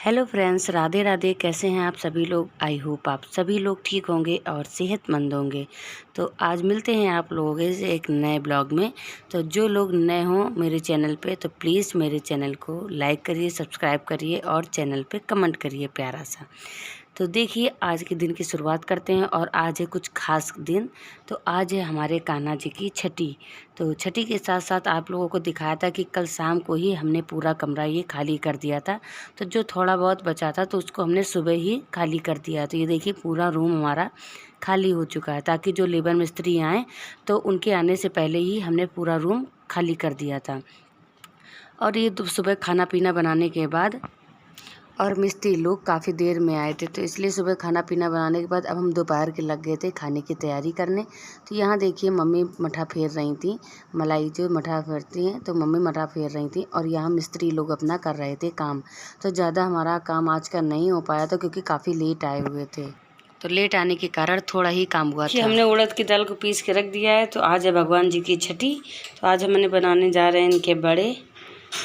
Hello friends, Radhe Radhe. कैसे हैं आप सभी लोग? आई होप आप सभी लोग ठीक होंगे और सेहतमंद होंगे। तो आज मिलते हैं आप लोगों से एक नए ब्लॉग में। तो जो लोग नए हों मेरे चैनल पे तो प्लीज़ मेरे चैनल को लाइक करिए, सब्सक्राइब करिए और चैनल पे कमेंट करिए प्यारा सा। तो देखिए आज के दिन की शुरुआत करते हैं और आज है कुछ खास दिन। तो आज है हमारे कान्हा जी की छठी। तो छठी के साथ साथ आप लोगों को दिखाया था कि कल शाम को ही हमने पूरा कमरा ये खाली कर दिया था। तो जो थोड़ा बहुत बचा था तो उसको हमने सुबह ही खाली कर दिया। तो ये देखिए पूरा रूम हमारा खाली हो चुका है, ताकि जो लेबर मिस्त्री आएँ तो उनके आने से पहले ही हमने पूरा रूम खाली कर दिया था। और ये सुबह खाना पीना बनाने के बाद और मिस्त्री लोग काफ़ी देर में आए थे, तो इसलिए सुबह खाना पीना बनाने के बाद अब हम दोपहर के लग गए थे खाने की तैयारी करने। तो यहाँ देखिए मम्मी मठा फेर रही थी, मलाई जो मठा फेरती हैं तो मम्मी मठा फेर रही थी और यहाँ मिस्त्री लोग अपना कर रहे थे काम। तो ज़्यादा हमारा काम आज का नहीं हो पाया था क्योंकि काफ़ी लेट आए हुए थे, तो लेट आने के कारण थोड़ा ही काम हुआ था। हमने उड़द की दाल को पीस के रख दिया है। तो आज है भगवान जी की छठी। तो आज हमने बनाने जा रहे हैं इनके बड़े।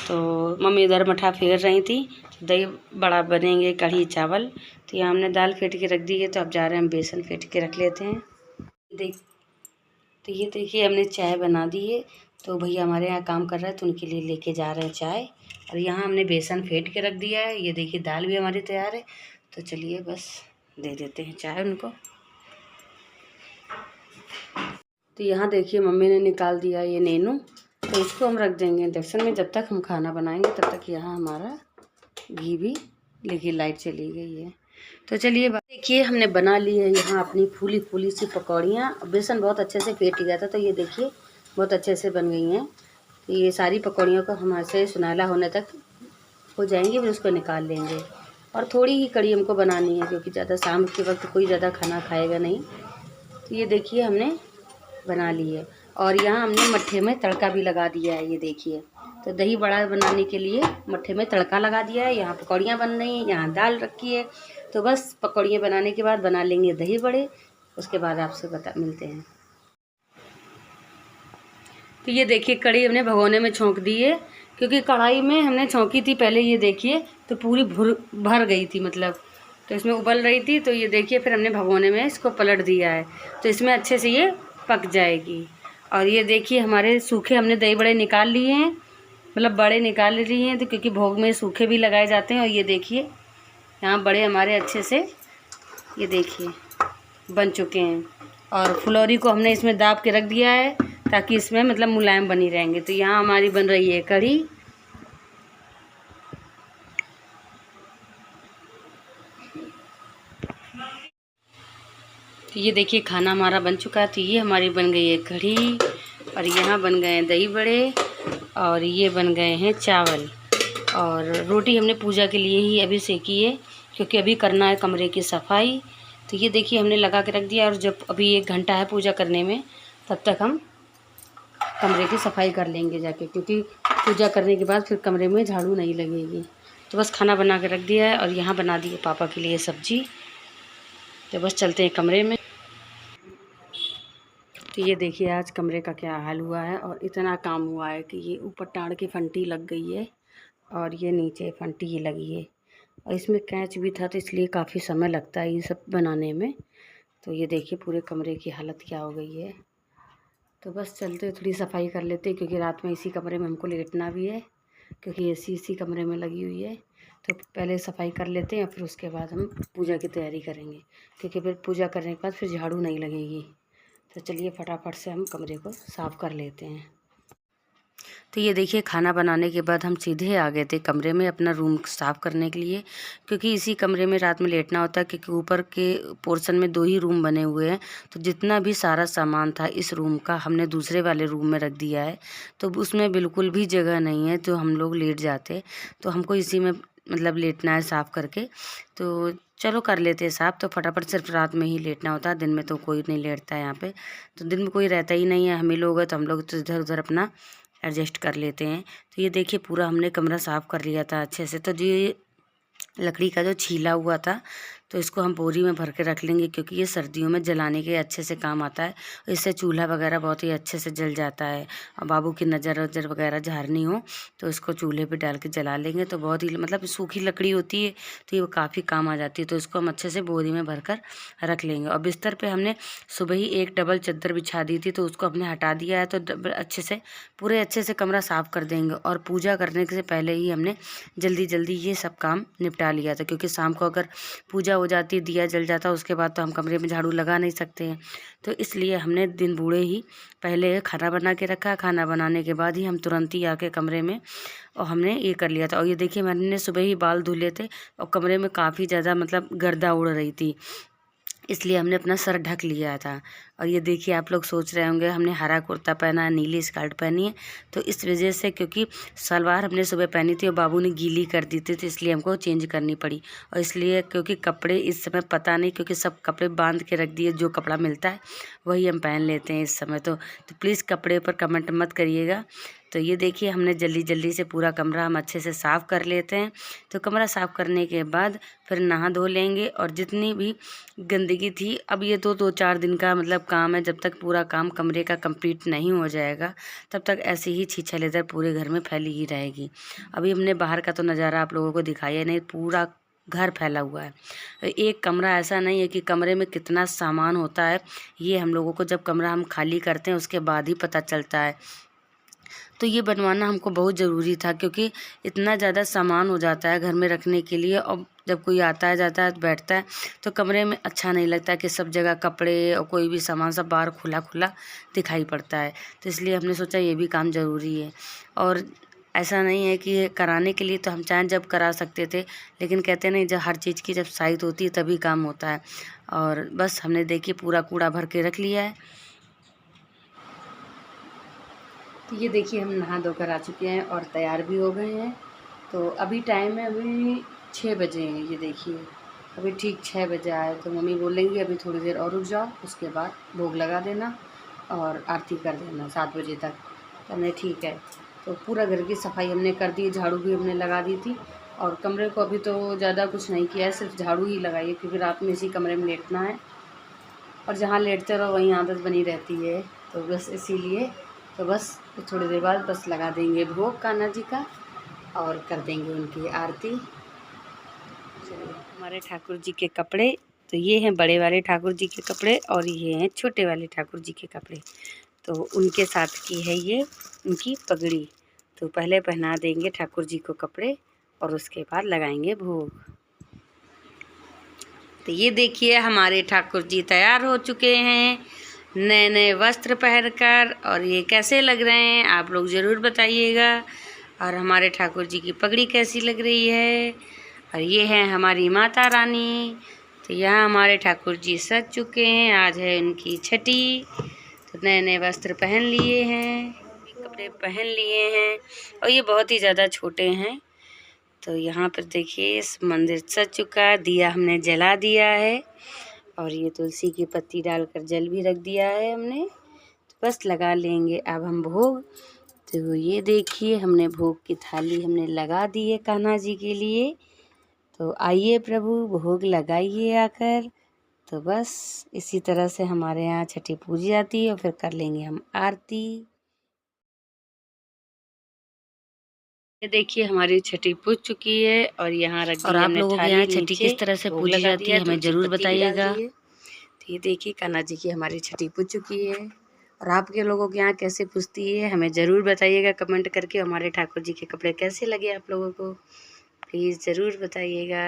तो मम्मी इधर मठा फेर रही थी, दही बड़ा बनेंगे, कढ़ी चावल। तो यहाँ हमने दाल फेंट के रख दी है, तो अब जा रहे हैं हम बेसन फेंट के रख लेते हैं। तो ये देखिए हमने चाय बना दी है। तो भैया हमारे यहाँ काम कर रहे हैं तो उनके लिए लेके जा रहे हैं चाय। और यहाँ हमने बेसन फेंट के रख दिया है। ये देखिए दाल भी हमारी तैयार है। तो चलिए बस दे देते हैं चाय उनको। तो यहाँ देखिए मम्मी ने निकाल दिया ये नेनू। तो इसको हम रख देंगे इंडक्शन में जब तक हम खाना बनाएंगे, तब तक यहाँ हमारा घी भी, लेकिन लाइट चली गई है। तो चलिए देखिए हमने बना ली है यहाँ अपनी फूली फूली सी पकौड़ियाँ। बेसन बहुत अच्छे से फेंट गया था, तो ये देखिए बहुत अच्छे से बन गई हैं। तो ये सारी पकौड़ियों को हम ऐसे सुनहला होने तक हो जाएंगे, फिर उसको निकाल लेंगे। और थोड़ी ही कड़ी हमको बनानी है क्योंकि ज़्यादा शाम के वक्त कोई ज़्यादा खाना खाएगा नहीं। तो ये देखिए हमने बना ली है। और यहाँ हमने मट्ठे में तड़का भी लगा दिया है, ये देखिए। तो दही बड़ा बनाने के लिए मट्ठे में तड़का लगा दिया है। यहाँ पकौड़ियाँ बन रही हैं, यहाँ दाल रखी है। तो बस पकौड़ियाँ बनाने के बाद बना लेंगे दही बड़े, उसके बाद आपसे मिलते हैं। तो ये देखिए कढ़ी हमने भगोने में छोंक दी है, क्योंकि कढ़ाई में हमने छोंकी थी पहले, ये देखिए तो पूरी भर गई थी, मतलब तो इसमें उबल रही थी। तो ये देखिए फिर हमने भगोने में इसको पलट दिया है, तो इसमें अच्छे से ये पक जाएगी। और ये देखिए हमारे सूखे हमने दही बड़े निकाल लिए हैं, मतलब बड़े निकाल लिए हैं, तो क्योंकि भोग में सूखे भी लगाए जाते हैं। और ये देखिए यहाँ बड़े हमारे अच्छे से ये देखिए बन चुके हैं। और फुलौरी को हमने इसमें दाब के रख दिया है ताकि इसमें मतलब मुलायम बनी रहेंगे। तो यहाँ हमारी बन रही है कढ़ी। तो ये देखिए खाना हमारा बन चुका है। तो ये हमारी बन गई है कढ़ी, और यहाँ बन गए हैं दही बड़े, और ये बन गए हैं चावल। और रोटी हमने पूजा के लिए ही अभी सेकी है, क्योंकि अभी करना है कमरे की सफाई। तो ये देखिए हमने लगा के रख दिया, और जब अभी 1 घंटा है पूजा करने में, तब तक हम कमरे की सफाई कर लेंगे जाके, क्योंकि पूजा करने के बाद फिर कमरे में झाड़ू नहीं लगेगी। तो बस खाना बना के रख दिया है, और यहाँ बना दी है पापा के लिए सब्जी। तो बस चलते हैं कमरे में। तो ये देखिए आज कमरे का क्या हाल हुआ है, और इतना काम हुआ है कि ये ऊपर टाड़ की फंटी लग गई है, और ये नीचे फंटी ही लगी है, और इसमें कैच भी था, तो इसलिए काफ़ी समय लगता है ये सब बनाने में। तो ये देखिए पूरे कमरे की हालत क्या हो गई है। तो बस चलते थोड़ी सफाई कर लेते, क्योंकि रात में इसी कमरे में हमको लेटना भी है, क्योंकि एसी इसी कमरे में लगी हुई है। तो पहले सफाई कर लेते हैं, फिर उसके बाद हम पूजा की तैयारी करेंगे, क्योंकि फिर पूजा करने के बाद फिर झाड़ू नहीं लगेगी। तो चलिए फटाफट से हम कमरे को साफ़ कर लेते हैं। तो ये देखिए खाना बनाने के बाद हम सीधे आ गए थे कमरे में अपना रूम साफ़ करने के लिए, क्योंकि इसी कमरे में रात में लेटना होता है, क्योंकि ऊपर के पोर्शन में 2 ही रूम बने हुए हैं। तो जितना भी सारा सामान था इस रूम का हमने दूसरे वाले रूम में रख दिया है, तो उसमें बिल्कुल भी जगह नहीं है तो हम लोग लेट जाते। तो हमको इसी में मतलब लेटना है साफ़ करके। तो चलो कर लेते हैं साफ़। तो फटाफट सिर्फ रात में ही लेटना होता है, दिन में तो कोई नहीं लेटता है यहाँ पे। तो दिन में कोई रहता ही नहीं है, हम ही लोग हैं, तो हम लोग तो इधर उधर अपना एडजस्ट कर लेते हैं। तो ये देखिए पूरा हमने कमरा साफ़ कर लिया था अच्छे से। तो ये लकड़ी का जो छीला हुआ था, तो इसको हम बोरी में भर के रख लेंगे, क्योंकि ये सर्दियों में जलाने के अच्छे से काम आता है। इससे चूल्हा वगैरह बहुत ही अच्छे से जल जाता है। और बाबू की नज़र वज़र वगैरह झाड़नी हो तो इसको चूल्हे पे डाल के जला लेंगे, तो बहुत ही मतलब सूखी लकड़ी होती है तो ये काफ़ी काम आ जाती है। तो इसको हम अच्छे से बोरी में भर कर रख लेंगे। और बिस्तर पे हमने सुबह ही एक डबल चादर बिछा दी थी, तो उसको हमने हटा दिया है। तो अच्छे से पूरे अच्छे से कमरा साफ़ कर देंगे। और पूजा करने से पहले ही हमने जल्दी जल्दी ये सब काम निपटा लिया था, क्योंकि शाम को अगर पूजा हो जाती, दिया जल जाता, उसके बाद तो हम कमरे में झाड़ू लगा नहीं सकते हैं। तो इसलिए हमने दिन बूढ़े ही पहले खाना बना के रखा। खाना बनाने के बाद ही हम तुरंत ही आके कमरे में और हमने ये कर लिया था। और ये देखिए, मैंने सुबह ही बाल धुले थे और कमरे में काफ़ी ज़्यादा मतलब गर्दा उड़ रही थी, इसलिए हमने अपना सर ढक लिया था। और ये देखिए, आप लोग सोच रहे होंगे हमने हरा कुर्ता पहना है, नीली स्कर्ट पहनी है, तो इस वजह से क्योंकि सलवार हमने सुबह पहनी थी और बाबू ने गीली कर दी थी, तो इसलिए हमको चेंज करनी पड़ी। और इसलिए क्योंकि कपड़े इस समय पता नहीं, क्योंकि सब कपड़े बांध के रख दिए, जो कपड़ा मिलता है वही हम पहन लेते हैं इस समय। तो प्लीज़ कपड़े पर कमेंट मत करिएगा। तो ये देखिए, हमने जल्दी जल्दी से पूरा कमरा हम अच्छे से साफ़ कर लेते हैं। तो कमरा साफ़ करने के बाद फिर नहा धो लेंगे। और जितनी भी गंदगी थी, अब ये तो 2-4 दिन का मतलब काम है, जब तक पूरा काम कमरे का कंप्लीट नहीं हो जाएगा तब तक ऐसे ही छीछलेदर पूरे घर में फैली ही रहेगी। अभी हमने बाहर का तो नज़ारा आप लोगों को दिखाया नहीं, पूरा घर फैला हुआ है। एक कमरा ऐसा नहीं है कि कमरे में कितना सामान होता है, ये हम लोगों को जब कमरा हम खाली करते हैं उसके बाद ही पता चलता है। तो ये बनवाना हमको बहुत ज़रूरी था, क्योंकि इतना ज़्यादा सामान हो जाता है घर में रखने के लिए। और जब कोई आता है जाता है बैठता है तो कमरे में अच्छा नहीं लगता कि सब जगह कपड़े और कोई भी सामान सब बाहर खुला खुला दिखाई पड़ता है। तो इसलिए हमने सोचा ये भी काम ज़रूरी है। और ऐसा नहीं है कि कराने के लिए तो हम चाहें जब करा सकते थे, लेकिन कहते नहीं, जब हर चीज़ की जब साइट होती है तभी काम होता है। और बस हमने देखिए पूरा कूड़ा भर के रख लिया है। तो ये देखिए, हम नहा धोकर आ चुके हैं और तैयार भी हो गए हैं। तो अभी टाइम है, अभी 6 बजे हैं। ये देखिए, अभी ठीक 6 बजे आए। तो मम्मी बोलेंगी अभी थोड़ी देर और रुक जाओ, उसके बाद भोग लगा देना और आरती कर देना 7 बजे तक। तो हमने ठीक है। तो पूरा घर की सफाई हमने कर दी, झाड़ू भी हमने लगा दी थी। और कमरे को अभी तो ज़्यादा कुछ नहीं किया है, सिर्फ झाड़ू ही लगाई है, क्योंकि रात में इसी कमरे में लेटना है और जहाँ लेटते रहो वहीं आदत बनी रहती है। तो बस इसीलिए तो बस थोड़ी देर बाद बस लगा देंगे भोग कान्हा जी का और कर देंगे उनकी आरती। चलिए, हमारे ठाकुर जी के कपड़े तो ये हैं, बड़े वाले ठाकुर जी के कपड़े, और ये हैं छोटे वाले ठाकुर जी के कपड़े। तो उनके साथ की है ये उनकी पगड़ी। तो पहले पहना देंगे ठाकुर जी को कपड़े और उसके बाद लगाएंगे भोग। तो ये देखिए, हमारे ठाकुर जी तैयार हो चुके हैं नए नए वस्त्र पहनकर, और ये कैसे लग रहे हैं आप लोग ज़रूर बताइएगा। और हमारे ठाकुर जी की पगड़ी कैसी लग रही है। और ये है हमारी माता रानी। तो यहाँ हमारे ठाकुर जी सज चुके हैं, आज है उनकी छठी। तो नए नए वस्त्र पहन लिए हैं, कपड़े पहन लिए हैं, और ये बहुत ही ज़्यादा छोटे हैं। तो यहाँ पर देखिए, इस मंदिर सज चुका है, दिया हमने जला दिया है, और ये तुलसी की पत्ती डालकर जल भी रख दिया है हमने। तो बस लगा लेंगे अब हम भोग। तो ये देखिए, हमने भोग की थाली हमने लगा दी है कान्हा जी के लिए। तो आइए प्रभु, भोग लगाइए आकर। तो बस इसी तरह से हमारे यहाँ छठी पूजी जाती है, और फिर कर लेंगे हम आरती। ये देखिए, हमारी छठी पूज चुकी है और यहाँ रख दी हमने थाली। और आप लोगों के यहाँ छठी किस तरह से पूजी जाती है हमें ज़रूर बताइएगा। तो ये देखिए, कान्हा जी की हमारी छठी पूज चुकी है, और आपके लोगों के यहाँ कैसे पूजती है हमें ज़रूर बताइएगा कमेंट करके। हमारे ठाकुर जी के कपड़े कैसे लगे आप लोगों को, प्लीज़ ज़रूर बताइएगा।